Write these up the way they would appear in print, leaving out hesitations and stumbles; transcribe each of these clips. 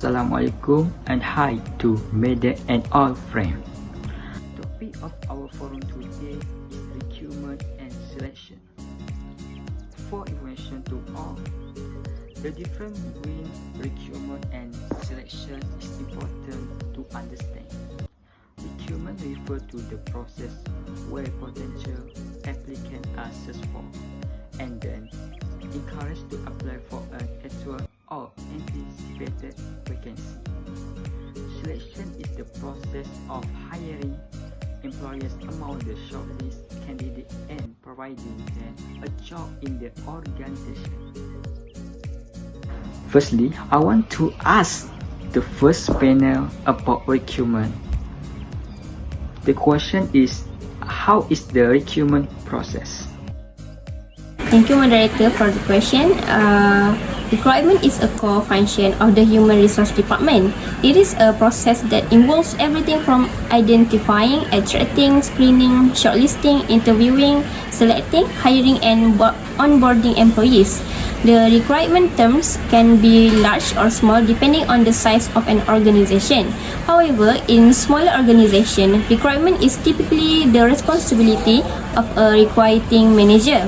Assalamualaikum and hi to media and all friends. Topic of our forum today is recruitment and selection. For information to all, the difference between recruitment and selection is important to understand. Recruitment refers to the process where potential applicants are searched for and then encouraged to apply for an actual or anticipated vacancy. Selection is the process of hiring employers among the shortlist candidates and providing them a job in the organization. Firstly, I want to ask the first panel about recruitment. The question is, how is the recruitment process? Thank you, moderator, for the question. Recruitment is a core function of the Human Resource Department. It is a process that involves everything from identifying, attracting, screening, shortlisting, interviewing, selecting, hiring, and onboarding employees. The recruitment terms can be large or small depending on the size of an organization. However, in smaller organizations, recruitment is typically the responsibility of a recruiting manager.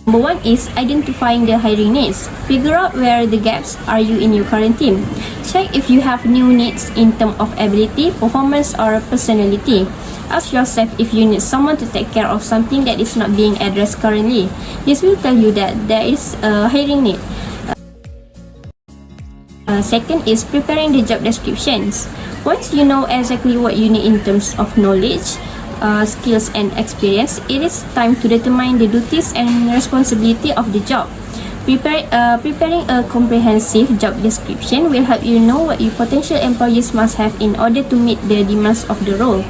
Number one is identifying the hiring needs. Figure out where the gaps are you in your current team. Check if you have new needs in terms of ability, performance, or personality. Ask yourself if you need someone to take care of something that is not being addressed currently. This will tell you that there is a hiring need. Second is preparing the job descriptions. Once you know exactly what you need in terms of knowledge, skills and experience, it is time to determine the duties and responsibility of the job. Preparing a comprehensive job description will help you know what your potential employees must have in order to meet the demands of the role.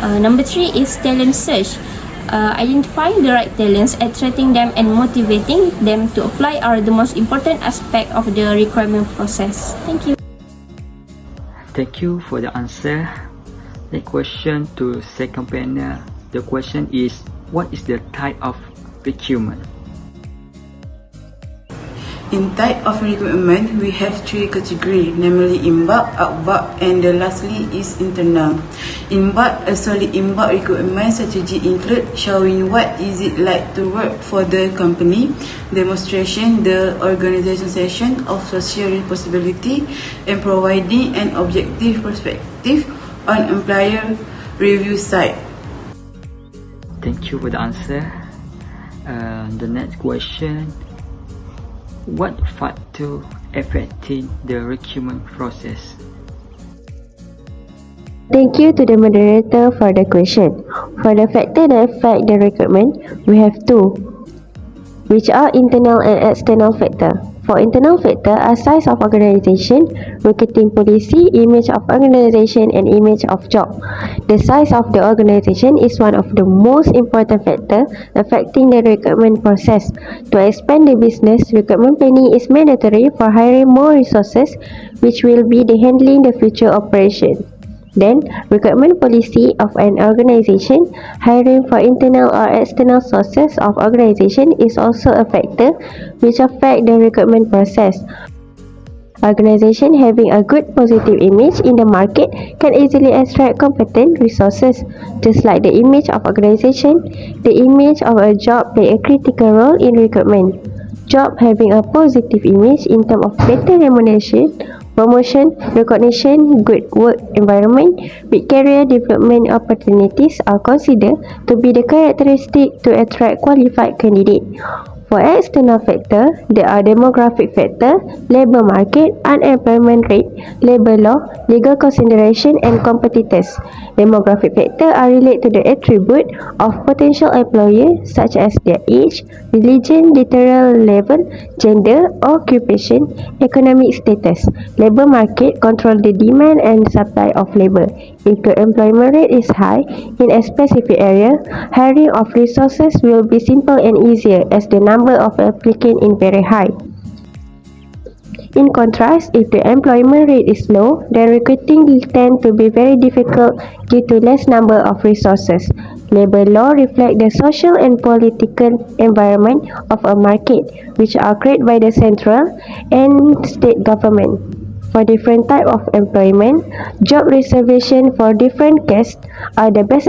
Number 3 is talent search. Identifying the right talents, attracting them and motivating them to apply are the most important aspect of the recruitment process. Thank you. Thank you for the answer. The question to second panel. The question is, what is the type of recruitment? In type of recruitment, we have 3 categories, namely inbound, outbound, and the lastly is internal. Inbound, a solid inbound recruitment strategy include showing what is it like to work for the company, demonstration the organization session of social responsibility, and providing an objective perspective on employer review side. Thank you for the answer. The next question, what factor affecting the recruitment process? Thank you to the moderator for the question. For the factor that affect the recruitment, we have 2, which are internal and external factor. For internal factor are size of organization, recruiting policy, image of organization, and image of job. The size of the organization is one of the most important factor affecting the recruitment process. To expand the business, recruitment planning is mandatory for hiring more resources, which will be the handling the future operation. Then, recruitment policy of an organization, hiring for internal or external sources of organization is also a factor which affect the recruitment process. Organization having a good positive image in the market can easily attract competent resources. Just like the image of organization, the image of a job play a critical role in recruitment. Job having a positive image in terms of better remuneration, promotion, recognition, good work environment with career development opportunities are considered to be the characteristic to attract qualified candidates. For external factor, there are demographic factor, labor market, unemployment rate, labor law, legal consideration, and competitors. Demographic factor are related to the attribute of potential employers such as their age, religion, literary level, gender, occupation, economic status. Labor market control the demand and supply of labor. If the employment rate is high in a specific area, hiring of resources will be simple and easier as the number of applicants is very high. In contrast, if the employment rate is low, then recruiting will tend to be very difficult due to less number of resources. Labor law reflect the social and political environment of a market, which are created by the central and state government. For different type of employment, job reservation for different castes are the best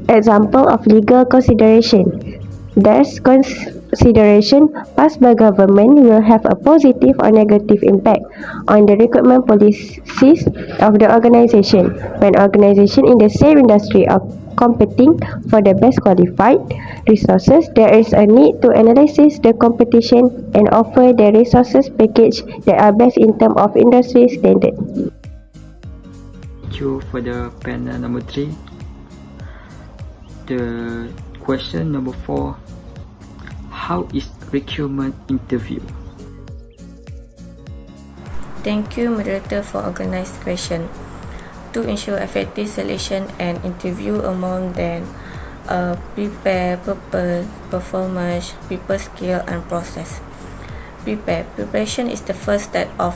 example of legal consideration. Thus, consideration passed by government will have a positive or negative impact on the recruitment policies of the organization. When organizations in the same industry are competing for the best qualified resources, there is a need to analyze the competition and offer the resources package that are best in terms of industry standard. Thank you for the panel number 3. The question number 4. How is recruitment interview? Thank you, moderator, for organized question. To ensure effective selection and interview among them, prepare, purpose, performance, people skill, and process. Preparation is the first step of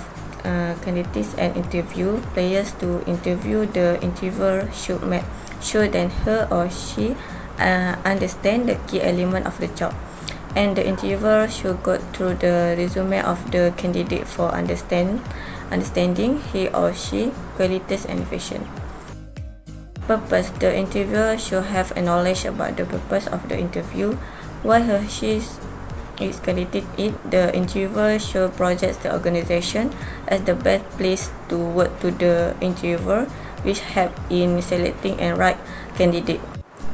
candidates and interview. Players to interview the interviewer should then he or she understand the key element of the job, and the interviewer should go through the resume of the candidate for understanding he or she qualities and vision. Purpose. The interviewer should have a knowledge about the purpose of the interview, why he or she is conducting it. The interviewer should project the organization as the best place to work to the interviewer, which help in selecting and right candidate.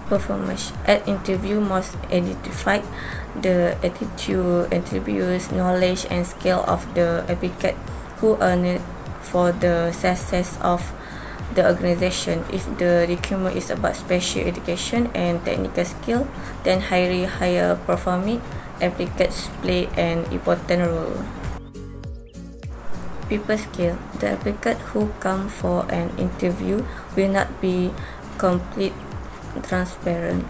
Performance. At interview must identify the attitude, attributes, knowledge, and skill of the applicant who are needed for the success of the organization. If the recruitment is about special education and technical skill, then higher performing applicants play an important role. People skill. The applicant who come for an interview will not be complete transparent.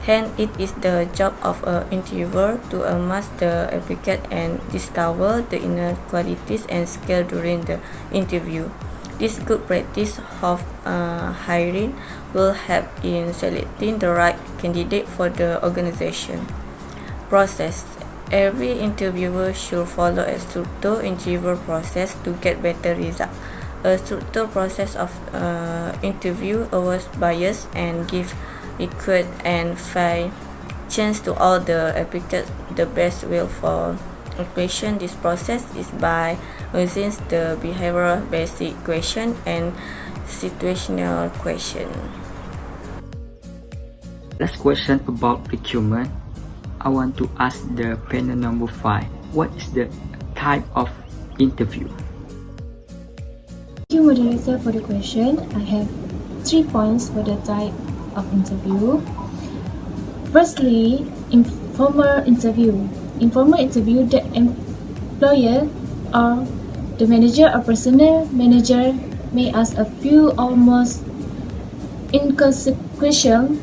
Hence, it is the job of an interviewer to amass the applicant and discover the inner qualities and skills during the interview. This good practice of hiring will help in selecting the right candidate for the organization. Process. Every interviewer should follow a structured interview process to get better results. A structured process of interview avoids bias and gives equal and fair chance to all the applicants. The best way for application this process is by using the behavioral basic question and situational question. Last question about recruitment. I want to ask the panel number 5. What is the type of interview? Thank you, moderator, for the question. I have 3 points for the type of interview. Firstly, informal interview. Informal interview, the employer or the manager or personnel manager may ask a few almost inconsequential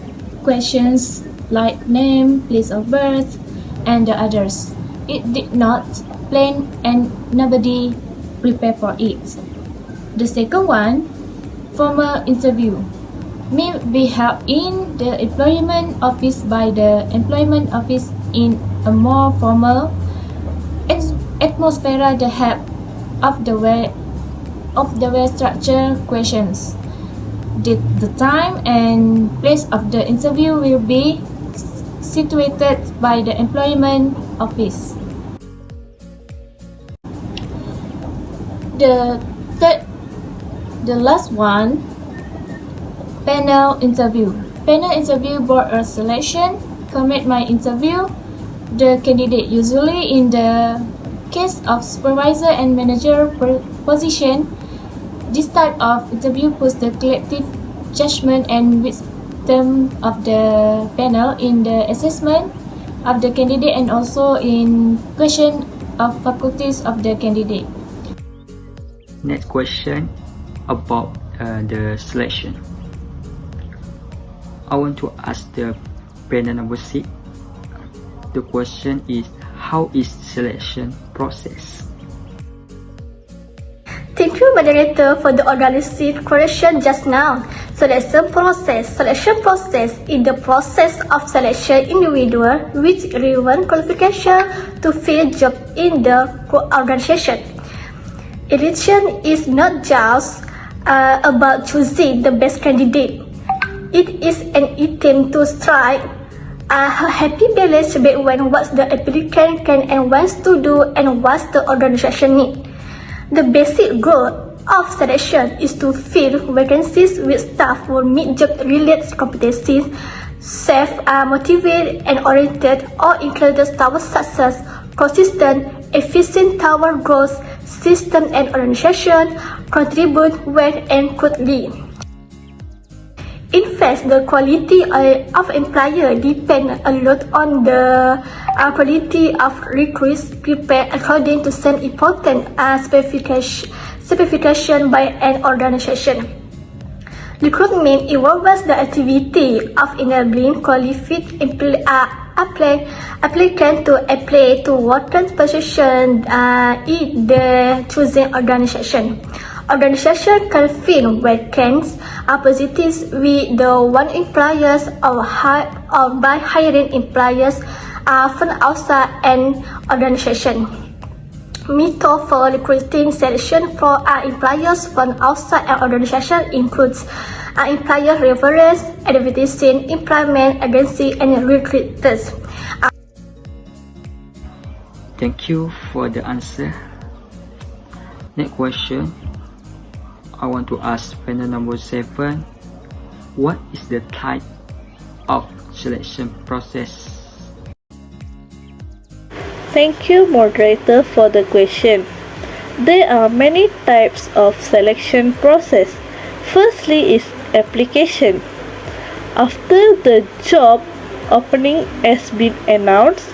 questions like name, place of birth, and the others. It did not plan and nobody prepared for it. The second one, formal interview, may be held in the employment office by the employment office in a more formal atmosphere. The help of the well-structured questions. The time and place of the interview will be situated by the employment office. The last one, panel interview. Panel interview board a selection, commit my interview the candidate. Usually in the case of supervisor and manager position, this type of interview puts the collective judgment and wisdom of the panel in the assessment of the candidate and also in question of faculties of the candidate. Next question about the selection. I want to ask the panel number 6. The question is, how is selection process? Thank you, moderator, for the organized question just now. Selection process is the process of selection individual with relevant qualification to fill job in the organization. Election is not just about choosing the best candidate. It is an attempt to strike a happy balance between what the applicant can and wants to do and what the organization needs. The basic goal of selection is to fill vacancies with staff who meet job-related competencies, self-motivated and oriented, or include toward success, consistent, efficient toward growth, system and organization, contribute well and could lead. In fact, the quality of employer depends a lot on the quality of recruits prepared according to some important specification by an organization. Recruitment involves the activity of enabling qualified applicants to apply to vacant positions in the chosen organization. Organization can fill vacant positions with the one employers or by hiring employers from outside an organization. Method for recruiting selection for employers from outside an organization includes employer reference, advertising, employment agency, and recruiters. Thank you for the answer. Next question. I want to ask panel number 7. What is the type of selection process? Thank you, moderator, for the question. There are many types of selection process. Firstly is application. After the job opening has been announced,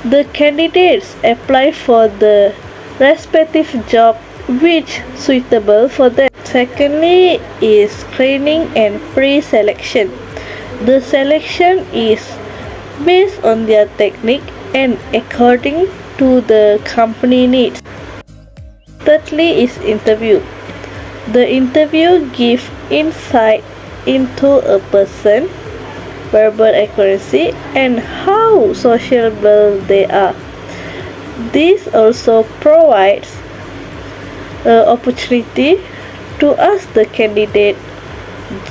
the candidates apply for the respective job which suitable for them. Secondly is screening and pre-selection. The selection is based on their technique and according to the company needs. Thirdly is interview. The interview gives insight into a person, verbal accuracy, and how sociable they are. This also provides opportunity to ask the candidate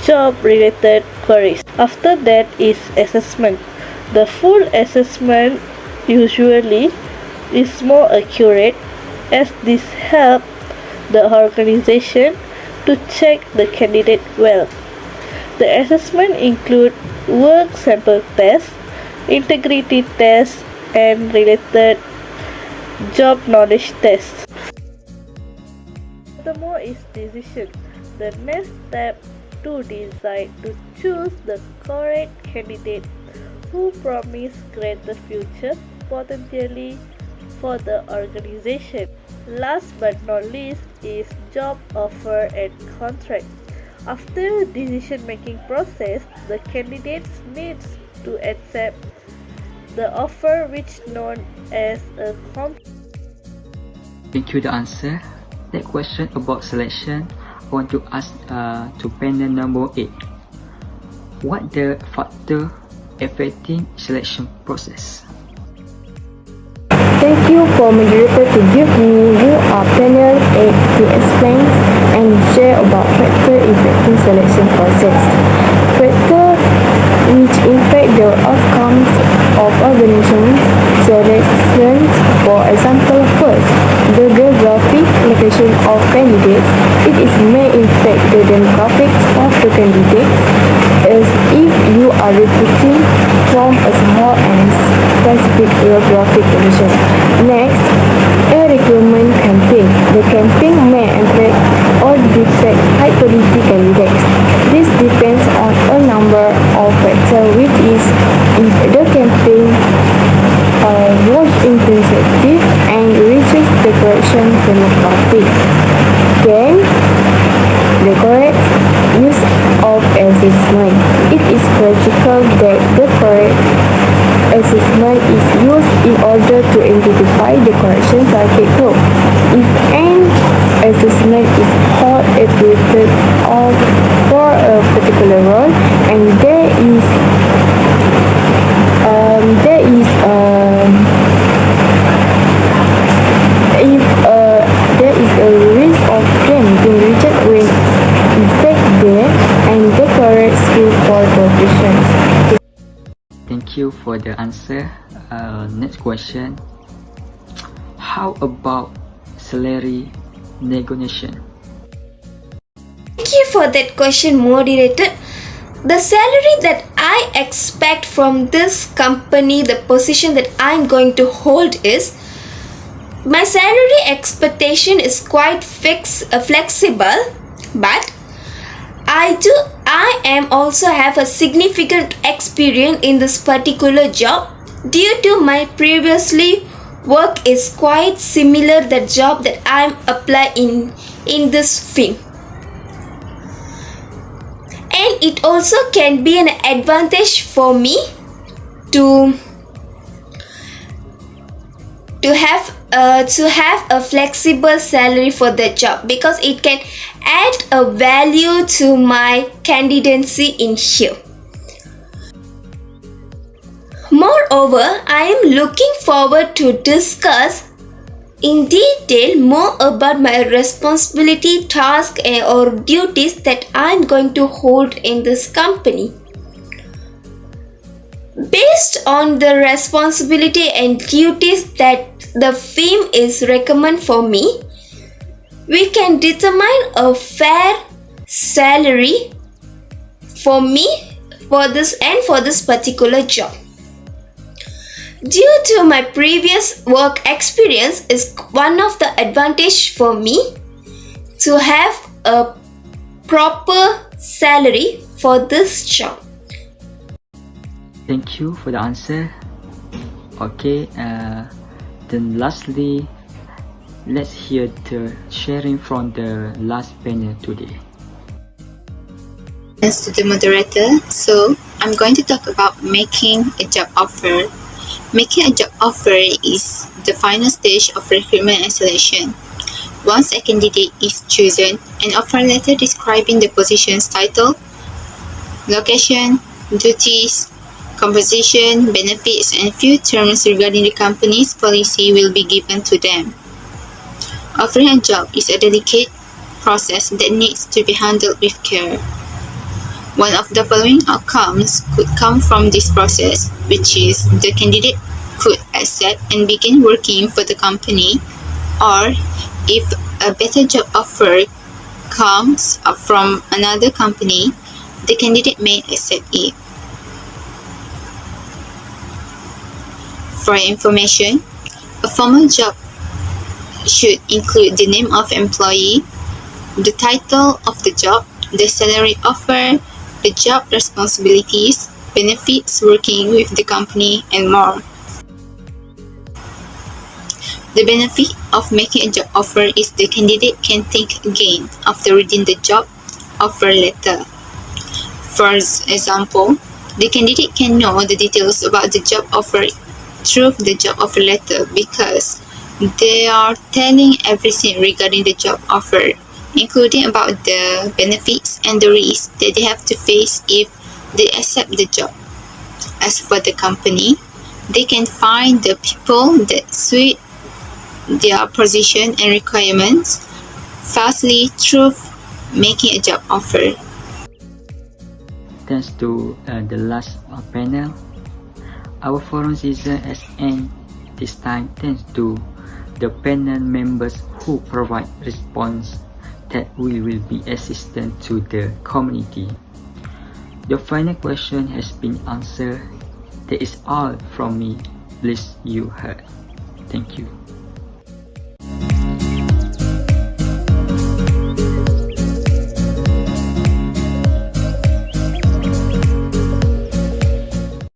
job-related queries. After that is assessment. The full assessment usually is more accurate as this helps the organization to check the candidate well. The assessment include work sample tests, integrity tests, and related job knowledge tests. Furthermore is decision. The next step to decide to choose the correct candidate who promise greater future potentially for the organization. Last but not least is job offer and contract. After decision-making process, the candidates needs to accept the offer which known as a contract. Thank you the answer. Next question about selection. I want to ask to panel number 8. What the factor affecting selection process? Thank you for moderator to give me you are panel 8 to explain and share about factor affecting selection process. Factor which impact the outcomes of organizations selections. For example, first, the geographic location of candidates. It may affect the demographics of the candidate, as if you are recruiting from a small and specific geographic location. Next, a recruitment campaign. The campaign may attract or detect high quality candidates. This depends on a number of factors, which is if the campaign was intensive and reaches the correction demographic. Then, the correct use of assessment. It is critical that the correct assessment is used in order to identify the correction target group. If an assessment is called accurate or for a particular for the answer. Next question. How about salary negotiation? Thank you for that question, moderator. The salary that I expect from this company, the position that I'm going to hold is, my salary expectation is quite flexible, but I am also have a significant experience in this particular job due to my previously work is quite similar the job that I'm applying in this field. And it also can be an advantage for me to have a flexible salary for the job, because it can add a value to my candidacy in here. Moreover, I am looking forward to discuss in detail more about my responsibility, task or duties that I am going to hold in this company. Based on the responsibility and duties that the firm is recommend for me, we can determine a fair salary for me for this particular job. Due to my previous work experience is one of the advantage for me to have a proper salary for this job. Thank you for the answer. Okay, then lastly, let's hear the sharing from the last panel today. Thanks to the moderator. So I'm going to talk about making a job offer. Making a job offer is the final stage of recruitment and selection. Once a candidate is chosen, an offer letter describing the position's title, location, duties, composition, benefits, and few terms regarding the company's policy will be given to them. Offering a job is a delicate process that needs to be handled with care. One of the following outcomes could come from this process, which is the candidate could accept and begin working for the company, or if a better job offer comes from another company, the candidate may accept it. For information, a formal job should include the name of employee, the title of the job, the salary offer, the job responsibilities, benefits working with the company, and more. The benefit of making a job offer is the candidate can think again after reading the job offer letter. For example, the candidate can know the details about the job offer through the job offer letter because they are telling everything regarding the job offer, including about the benefits and the risks that they have to face if they accept the job. As for the company, they can find the people that suit their position and requirements fastly through making a job offer. Thanks to the last panel, our forum season has ended this time thanks to the panel members who provide response that we will be assistant to the community. The final question has been answered. That is all from me. Please you heard. Thank you.